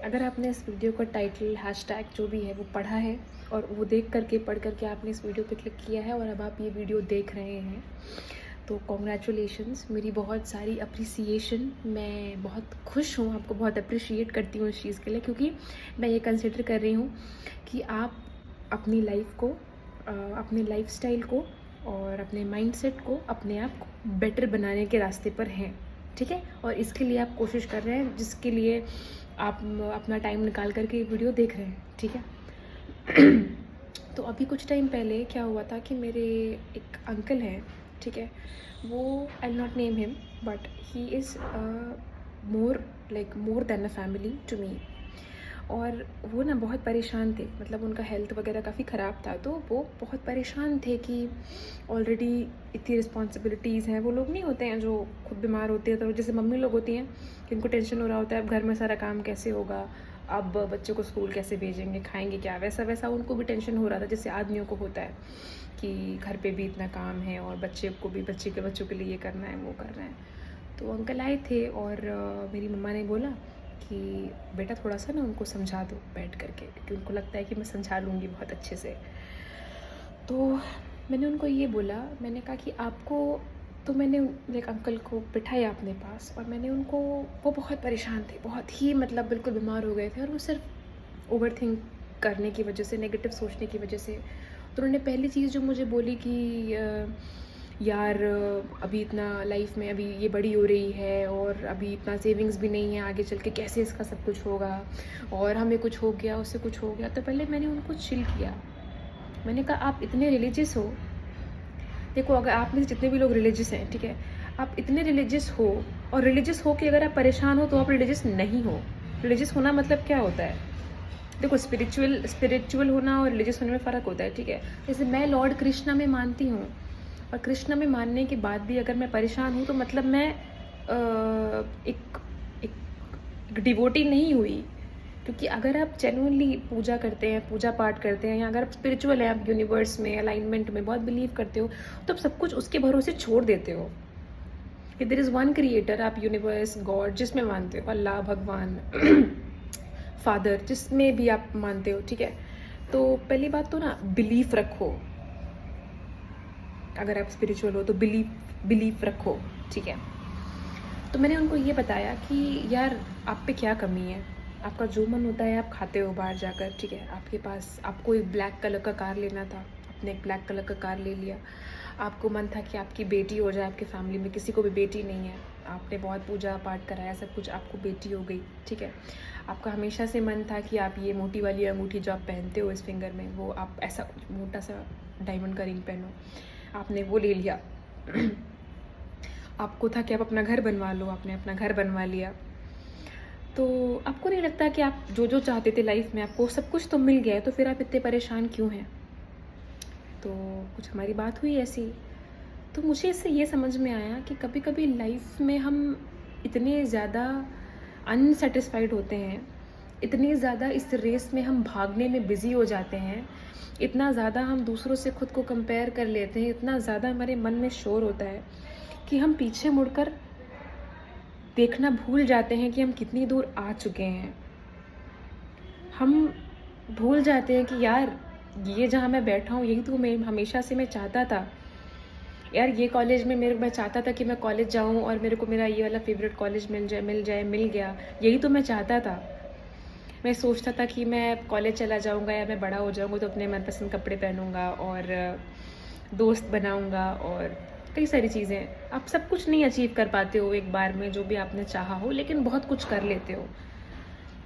अगर आपने इस वीडियो का टाइटल हैशटैग जो भी है वो पढ़ा है और वो पढ़ करके आपने इस वीडियो पे क्लिक किया है और अब आप ये वीडियो देख रहे हैं, तो कॉन्ग्रेचुलेशंस। मेरी बहुत सारी अप्रिसिएशन। मैं बहुत खुश हूँ, आपको बहुत अप्रिशिएट करती हूँ इस चीज़ के लिए, क्योंकि मैं ये कंसिडर कर रही हूँ कि आप अपनी लाइफ को, अपने लाइफस्टाइल को और अपने माइंडसेट को, अपने आप को बेटर बनाने के रास्ते पर हैं। ठीक है, और इसके लिए आप कोशिश कर रहे हैं, जिसके लिए आप अपना टाइम निकाल करके ये वीडियो देख रहे हैं। ठीक है। तो अभी कुछ टाइम पहले क्या हुआ था कि मेरे एक अंकल हैं, ठीक है, वो, I will not name him, but he is more than a family to me. और वो ना बहुत परेशान थे, मतलब उनका हेल्थ वगैरह काफ़ी ख़राब था, तो वो बहुत परेशान थे कि ऑलरेडी इतनी रिस्पॉन्सिबिलिटीज़ हैं। वो लोग नहीं होते हैं जो खुद बीमार होते हैं, तो जैसे मम्मी लोग होती हैं कि उनको टेंशन हो रहा होता है अब घर में सारा काम कैसे होगा, अब बच्चों को स्कूल कैसे भेजेंगे, खाएंगे क्या, वैसा वैसा उनको भी टेंशन हो रहा था जैसे आदमियों को होता है कि घर पे भी इतना काम है और बच्चे को भी, बच्चों के लिए ये करना है, वो करना है। तो अंकल आए थे और मेरी मम्मा ने बोला कि बेटा थोड़ा सा ना उनको समझा दो बैठ करके, क्योंकि उनको लगता है कि मैं समझा लूँगी बहुत अच्छे से। तो मैंने उनको ये बोला, मैंने कहा कि आपको, तो मैंने एक अंकल को बिठाया अपने पास और मैंने उनको, वो बहुत परेशान थे, बहुत ही, मतलब बिल्कुल बीमार हो गए थे, और वो सिर्फ ओवर थिंक करने की वजह से, नेगेटिव सोचने की वजह से। तो उन्होंने पहली चीज़ जो मुझे बोली कि यार अभी इतना लाइफ में, अभी ये बड़ी हो रही है और अभी इतना सेविंग्स भी नहीं है, आगे चल के कैसे इसका सब कुछ होगा, और हमें कुछ हो गया, उससे कुछ हो गया। तो पहले मैंने उनको चिल किया। मैंने कहा आप इतने रिलीजियस हो, देखो अगर आप में से जितने भी लोग रिलीजियस हैं, ठीक है, आप इतने रिलीजियस हो, और रिलीजियस हो के अगर आप परेशान हो तो आप रिलीजियस नहीं हो। रिलीजियस होना मतलब क्या होता है? देखो, स्पिरिचुअल होना और रिलीजियस होने में फ़र्क होता है, ठीक है। जैसे मैं लॉर्ड कृष्णा में मानती हूँ, और कृष्णा में मानने के बाद भी अगर मैं परेशान हूँ तो मतलब मैं एक एक डिवोटी नहीं हुई। क्योंकि अगर आप जेन्युइनली पूजा करते हैं, पूजा पाठ करते हैं, या अगर आप स्पिरिचुअल हैं, आप यूनिवर्स में, अलाइनमेंट में बहुत बिलीव करते हो, तो आप सब कुछ उसके भरोसे छोड़ देते हो कि देयर इज़ वन क्रिएटर। आप यूनिवर्स, गॉड जिसमें मानते हो, अल्लाह, भगवान, फादर, जिसमें भी आप मानते हो, ठीक है। तो पहली बात तो ना बिलीफ रखो। अगर आप स्पिरिचुअल हो तो बिलीफ रखो, ठीक है। तो मैंने उनको ये बताया कि यार आप पे क्या कमी है, आपका जो मन होता है आप खाते हो बाहर जाकर, ठीक है। आपके पास, आपको एक ब्लैक कलर का कार लेना था, आपने एक ब्लैक कलर का कार ले लिया। आपको मन था कि आपकी बेटी हो जाए, आपकी फैमिली में किसी को भी बेटी नहीं है, आपने बहुत पूजा पाठ कराया, सब कुछ, आपको बेटी हो गई, ठीक है। आपका हमेशा से मन था कि आप ये मोटी वाली अंगूठी जो आप पहनते हो इस फिंगर में, वो आप ऐसा मोटा सा डायमंड का रिंग पहनो, आपने वो ले लिया। आपको था कि आप अपना घर बनवा लो, आपने अपना घर बनवा लिया। तो आपको नहीं लगता कि आप जो जो चाहते थे लाइफ में, आपको सब कुछ तो मिल गया है, तो फिर आप इतने परेशान क्यों हैं? तो कुछ हमारी बात हुई ऐसी। तो मुझे इससे ये समझ में आया कि कभी कभी लाइफ में हम इतने ज़्यादा अनसेटिस्फाइड होते हैं, इतनी ज़्यादा इस रेस में हम भागने में बिज़ी हो जाते हैं, इतना ज़्यादा हम दूसरों से खुद को कंपेयर कर लेते हैं, इतना ज़्यादा हमारे मन में शोर होता है कि हम पीछे मुड़कर देखना भूल जाते हैं कि हम कितनी दूर आ चुके हैं। हम भूल जाते हैं कि यार ये जहाँ मैं बैठा हूँ, यही तो मैं हमेशा से मैं चाहता था। यार ये कॉलेज में मैं चाहता था कि मैं कॉलेज जाऊँ और मेरे को मेरा ये वाला फेवरेट कॉलेज मिल गया, यही तो मैं चाहता था। मैं सोचता था कि मैं कॉलेज चला जाऊँगा या मैं बड़ा हो जाऊँगा तो अपने मनपसंद कपड़े पहनूँगा और दोस्त बनाऊँगा और कई सारी चीज़ें। आप सब कुछ नहीं अचीव कर पाते हो एक बार में जो भी आपने चाहा हो, लेकिन बहुत कुछ कर लेते हो।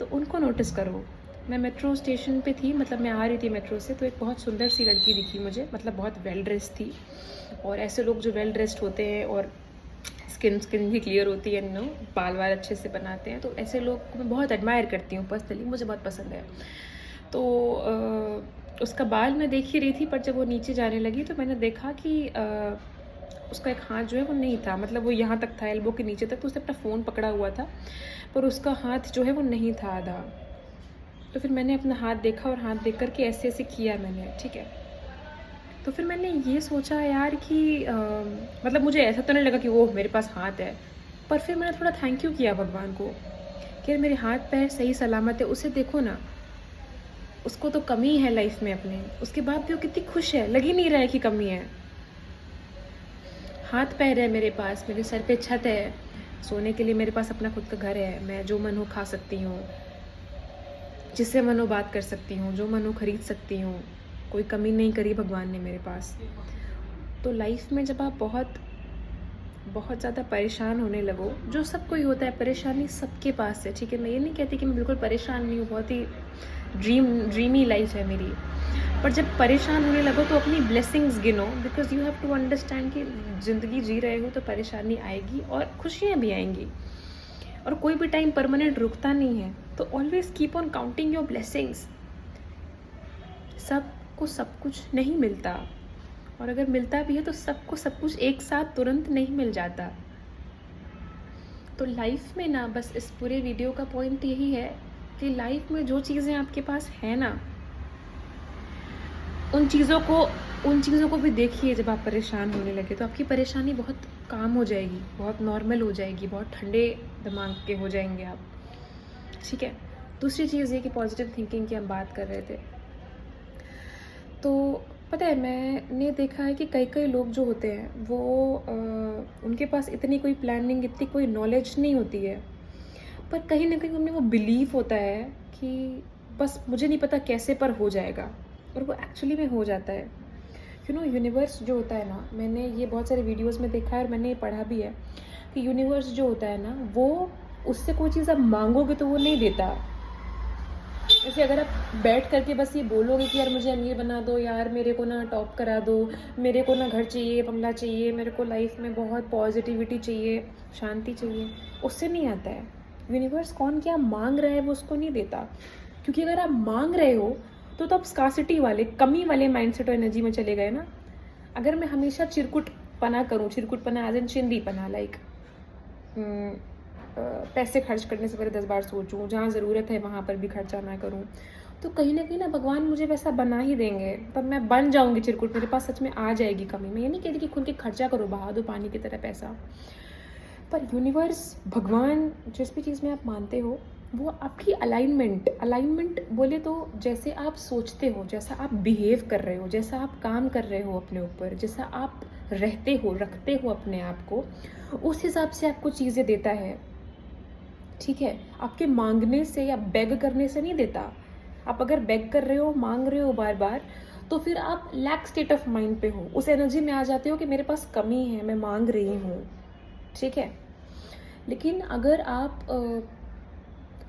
तो उनको नोटिस करो। मैं मेट्रो स्टेशन पे थी, मतलब मैं आ रही थी मेट्रो से, तो एक बहुत सुंदर सी लड़की दिखी मुझे, मतलब बहुत वेल ड्रेस्ड थी। और ऐसे लोग जो वेल ड्रेस्ड होते हैं और स्किन भी क्लियर होती है, नो, बाल वाल अच्छे से बनाते हैं, तो ऐसे लोग को मैं बहुत एडमायर करती हूँ, पर्सनली मुझे बहुत पसंद है। तो उसका बाल मैं देख ही रही थी, पर जब वो नीचे जाने लगी तो मैंने देखा कि उसका एक हाथ जो है वो नहीं था, मतलब वो यहाँ तक था, एल्बो के नीचे तक, तो उसने अपना फ़ोन पकड़ा हुआ था, पर उसका हाथ जो है वो नहीं था आधा। तो फिर मैंने अपना हाथ देखा और हाथ देख कर के ऐसे ऐसे किया मैंने, ठीक है। तो फिर मैंने ये सोचा यार कि मतलब मुझे ऐसा तो नहीं लगा कि ओह मेरे पास हाथ है, पर फिर मैंने थोड़ा थैंक यू किया भगवान को कि यार मेरे हाथ पैर सही सलामत है, उसे देखो ना, उसको तो कमी है लाइफ में अपने, उसके बाद भी वो कितनी खुश है, लग ही नहीं रहा है कि कमी है। हाथ पैर है मेरे पास, मेरे सर पे छत है, सोने के लिए मेरे पास अपना खुद का घर है, मैं जो मन हो खा सकती हूँ, जिससे मन हो बात कर सकती हूँ, जो मन हो खरीद सकती हूँ, कोई कमी नहीं करी भगवान ने मेरे पास। तो लाइफ में जब आप बहुत बहुत ज़्यादा परेशान होने लगो, जो सब कोई होता है, परेशानी सबके पास है, ठीक है, मैं ये नहीं कहती कि मैं बिल्कुल परेशान नहीं हूँ, बहुत ही ड्रीमी लाइफ है मेरी, पर जब परेशान होने लगो तो अपनी ब्लेसिंग्स गिनो, because you have to understand कि ज़िंदगी जी रहे हो तो परेशानी आएगी और खुशियाँ भी आएंगी, और कोई भी टाइम परमानेंट रुकता नहीं है, तो always keep on counting your blessings. सबको सब कुछ नहीं मिलता, और अगर मिलता भी है तो सबको सब कुछ एक साथ तुरंत नहीं मिल जाता। तो लाइफ में ना, बस इस पूरे वीडियो का पॉइंट यही है कि लाइफ में जो चीज़ें आपके पास है ना, उन चीज़ों को भी देखिए। जब आप परेशान होने लगे तो आपकी परेशानी बहुत काम हो जाएगी, बहुत नॉर्मल हो जाएगी, बहुत ठंडे दिमाग के हो जाएंगे आप, ठीक है। दूसरी चीज़ ये कि पॉजिटिव थिंकिंग की हम बात कर रहे थे, तो पता है मैंने देखा है कि कई लोग जो होते हैं वो उनके पास इतनी कोई प्लानिंग, इतनी कोई नॉलेज नहीं होती है, पर कहीं ना कहीं उनमें वो बिलीव होता है कि बस मुझे नहीं पता कैसे, पर हो जाएगा, और वो एक्चुअली में हो जाता है। यू नो, यूनिवर्स जो होता है ना, मैंने ये बहुत सारे वीडियोस में देखा है और मैंने ये पढ़ा भी है कि यूनिवर्स जो होता है ना, वो उससे कोई चीज़ आप मांगोगे तो वो नहीं देता। जैसे अगर आप बैठ करके बस ये बोलोगे कि यार मुझे अमीर बना दो, यार मेरे को ना टॉप करा दो, मेरे को ना घर चाहिए, बंगला चाहिए, मेरे को लाइफ में बहुत पॉजिटिविटी चाहिए, शांति चाहिए, उससे नहीं आता है। यूनिवर्स कौन क्या मांग रहा है वो उसको नहीं देता, क्योंकि अगर आप मांग रहे हो तो आप स्कार्सिटी वाले, कमी वाले माइंडसेट और एनर्जी में चले गए ना। अगर मैं हमेशा चिरकुटपना करूँ, चिरकुटपना एज इन चिंदीपना, लाइक पैसे खर्च करने से पहले 10 बार सोचूं, जहाँ ज़रूरत है वहाँ पर भी खर्चा ना करूँ, तो कहीं ना भगवान मुझे वैसा बना ही देंगे, पर मैं बन जाऊँगी चिरकुट, मेरे पास सच में आ जाएगी कमी। मैं ये नहीं कहती कि खुल के खर्चा करो, बहा दो पानी की तरह पैसा, पर यूनिवर्स, भगवान, जिस भी चीज़ में आप मानते हो, वो आपकी अलाइनमेंट बोले तो जैसे आप सोचते हो, जैसा आप बिहेव कर रहे हो, जैसा आप काम कर रहे हो अपने ऊपर, जैसा आप रहते हो, रखते हो अपने आप को, उस हिसाब से आपको चीज़ें देता है, ठीक है। आपके मांगने से या बेग करने से नहीं देता। आप अगर बेग कर रहे हो, मांग रहे हो बार बार, तो फिर आप लैक स्टेट ऑफ माइंड पे हो, उस एनर्जी में आ जाते हो कि मेरे पास कमी है, मैं मांग रही हूँ, ठीक है। लेकिन अगर आप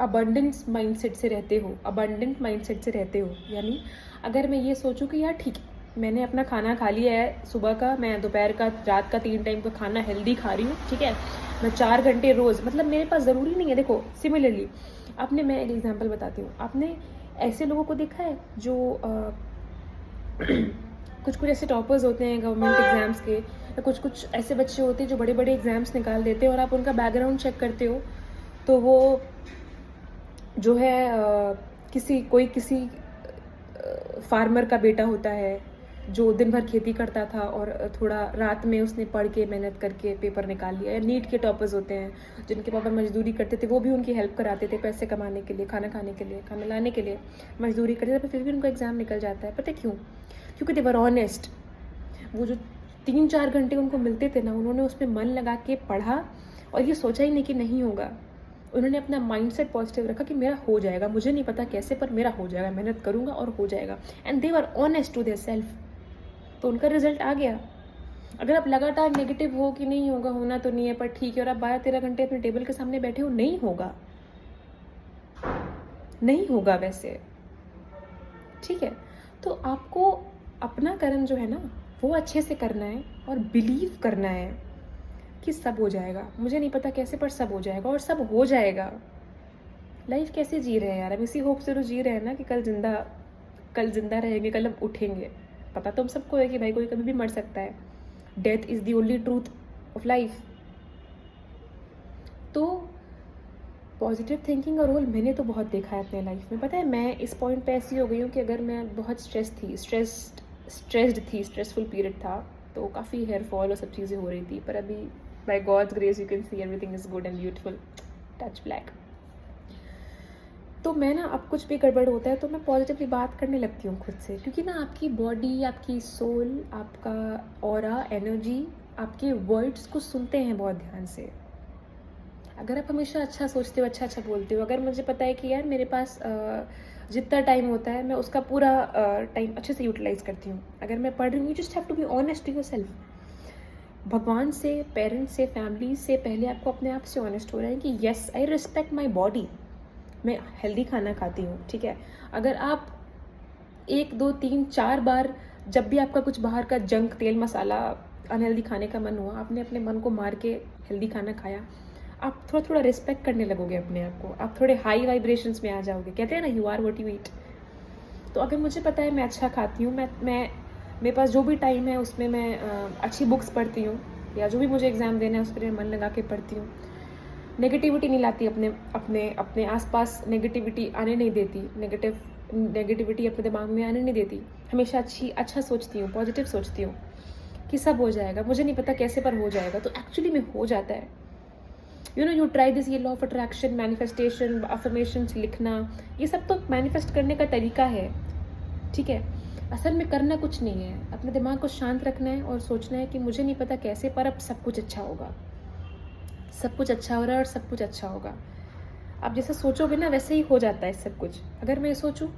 अबंडेंस माइंडसेट से रहते हो, अबंडेंट माइंडसेट से रहते हो, यानी अगर मैं ये सोचूं कि यार ठीक है, मैंने अपना खाना खा लिया है, सुबह का, मैं दोपहर का, रात का, 3 टाइम का खाना हेल्दी खा रही हूँ, ठीक है, मैं 4 घंटे रोज़, मतलब मेरे पास ज़रूरी नहीं है। देखो सिमिलरली मैं एक एग्जांपल बताती हूँ, आपने ऐसे लोगों को देखा है जो कुछ ऐसे टॉपर्स होते हैं गवर्नमेंट एग्जाम्स के, या कुछ ऐसे बच्चे होते हैं जो बड़े बड़े एग्जाम्स निकाल देते हैं, और आप उनका बैकग्राउंड चेक करते हो तो वो जो है किसी फार्मर का बेटा होता है, जो दिन भर खेती करता था और थोड़ा रात में उसने पढ़ के मेहनत करके पेपर निकाल लिया। या नीट के टॉपर्स होते हैं जिनके पापा मजदूरी करते थे, वो भी उनकी हेल्प कराते थे पैसे कमाने के लिए, खाना खाने के लिए, खाना लाने के लिए मजदूरी करते थे, पर फिर भी उनका एग्ज़ाम निकल जाता है। पता है क्यों? क्योंकि दे वर ऑनेस्ट। वो जो 3-4 घंटे उनको मिलते थे ना, उन्होंने उसमें मन लगा के पढ़ा और ये सोचा ही नहीं कि नहीं होगा। उन्होंने अपना माइंडसेट पॉजिटिव रखा कि मेरा हो जाएगा, मुझे नहीं पता कैसे, पर मेरा हो जाएगा, मेहनत करूंगा और हो जाएगा। And they were honest to their self, तो उनका रिजल्ट आ गया। अगर आप लगातार नेगेटिव हो कि नहीं होगा, होना तो नहीं है पर ठीक है, और आप 12-13 घंटे अपने टेबल के सामने बैठे हो, नहीं होगा वैसे, ठीक है। तो आपको अपना कर्म जो है ना वो अच्छे से करना है और बिलीव करना है कि सब हो जाएगा। मुझे नहीं पता कैसे, पर सब हो जाएगा, और सब हो जाएगा। लाइफ कैसे जी रहे हैं यार, हम इसी होप से तो जी रहे हैं ना कि कल जिंदा रहेंगे, कल हम उठेंगे। पता तो हम सबको है कि भाई कोई कभी भी मर सकता है, death is the only truth of life. तो पॉजिटिव थिंकिंग का रोल मैंने तो बहुत देखा है अपने लाइफ में। पता है मैं इस पॉइंट पे ऐसी हो गई हूँ कि अगर मैं बहुत स्ट्रेस्ड थी, स्ट्रेसफुल पीरियड था, तो काफ़ी हेयर फॉल और सब चीज़ें हो रही थी, पर अभी by God's grace you can see everything is good and beautiful, touch black. तो मैं ना, अब कुछ भी गड़बड़ होता है तो मैं पॉजिटिवली बात करने लगती हूँ खुद से, क्योंकि ना आपकी बॉडी, आपकी सोल, आपका ऑरा, एनर्जी आपके वर्ड्स को सुनते हैं बहुत ध्यान से। अगर आप हमेशा अच्छा सोचते हो, अच्छा अच्छा बोलते हो, अगर मुझे पता है कि यार मेरे पास जितना टाइम होता है मैं उसका पूरा टाइम अच्छे से यूटिलाइज करती हूँ। अगर मैं पढ़ रही हूँ, you just have to be honest to yourself. भगवान से, पेरेंट्स से, फैमिली से पहले आपको अपने आप से ऑनेस्ट हो रहा है कि yes I respect my body, मैं हेल्दी खाना खाती हूँ, ठीक है। अगर आप 1, 2, 3, 4 बार, जब भी आपका कुछ बाहर का जंक, तेल मसाला, अनहेल्दी खाने का मन हुआ, आपने अपने मन को मार के हेल्दी खाना खाया, आप थोड़ा थोड़ा रिस्पेक्ट करने लगोगे अपने आप को, आप थोड़े हाई वाइब्रेशंस में आ जाओगे। कहते हैं ना, you are what you eat. तो अगर मुझे पता है मैं अच्छा खाती हूँ, मैं मेरे पास जो भी टाइम है उसमें मैं अच्छी बुक्स पढ़ती हूँ, या जो भी मुझे एग्ज़ाम देना है उस पर मन लगा के पढ़ती हूँ, नेगेटिविटी नहीं लाती अपने अपने अपने आसपास, नेगेटिविटी आने नहीं देती, नेगेटिविटी अपने दिमाग में आने नहीं देती, हमेशा अच्छा सोचती हूँ, पॉजिटिव सोचती हूँ कि सब हो जाएगा, मुझे नहीं पता कैसे पर हो जाएगा, तो एक्चुअली में हो जाता है। You know, you try this, ये law of attraction, manifestation, affirmations लिखना, ये सब तो मैनिफेस्ट करने का तरीका है, ठीक है। असल में करना कुछ नहीं है, अपने दिमाग को शांत रखना है और सोचना है कि मुझे नहीं पता कैसे, पर अब सब कुछ अच्छा होगा, सब कुछ अच्छा हो रहा है और सब कुछ अच्छा होगा। आप जैसे सोचोगे ना वैसे ही हो जाता है सब कुछ। अगर मैं सोचूं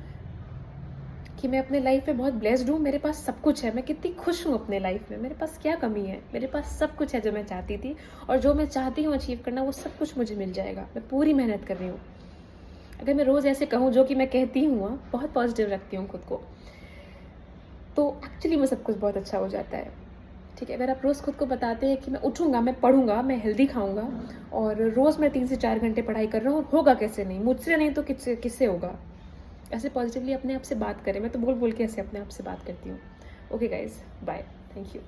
कि मैं अपने लाइफ में बहुत ब्लेस्ड हूँ, मेरे पास सब कुछ है, मैं कितनी खुश हूँ अपने लाइफ में, मेरे पास क्या कमी है, मेरे पास सब कुछ है जो मैं चाहती थी, और जो मैं चाहती हूँ अचीव करना वो सब कुछ मुझे मिल जाएगा, मैं पूरी मेहनत कर रही हूँ। अगर मैं रोज़ ऐसे कहूँ, जो कि मैं कहती हूँ, बहुत पॉजिटिव रखती हूँ खुद को, तो एक्चुअली में सब कुछ बहुत अच्छा हो जाता है, ठीक है। अगर आप रोज़ खुद को बताते हैं कि मैं उठूँगा, मैं पढ़ूँगा, मैं हेल्दी खाऊँगा, और रोज़ मैं 3 से 4 घंटे पढ़ाई कर रहा हूँ, होगा कैसे नहीं, मुझसे नहीं तो किससे होगा। ऐसे पॉजिटिवली अपने आप से बात करें। मैं तो बोल बोल के ऐसे अपने आप से बात करती हूँ। Okay guys, bye, thank you.